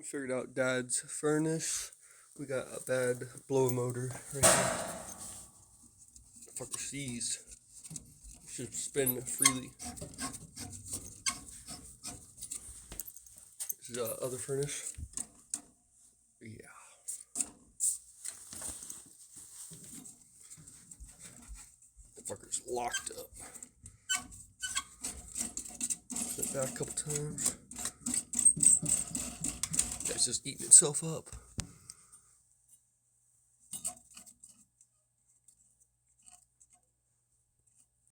Figured out Dad's furnace. We got a bad blower motor right here. Fucker seized. Should spin freely. This is other furnace. Yeah. The fucker's locked up. Sent it back a couple times. It's just eating itself up.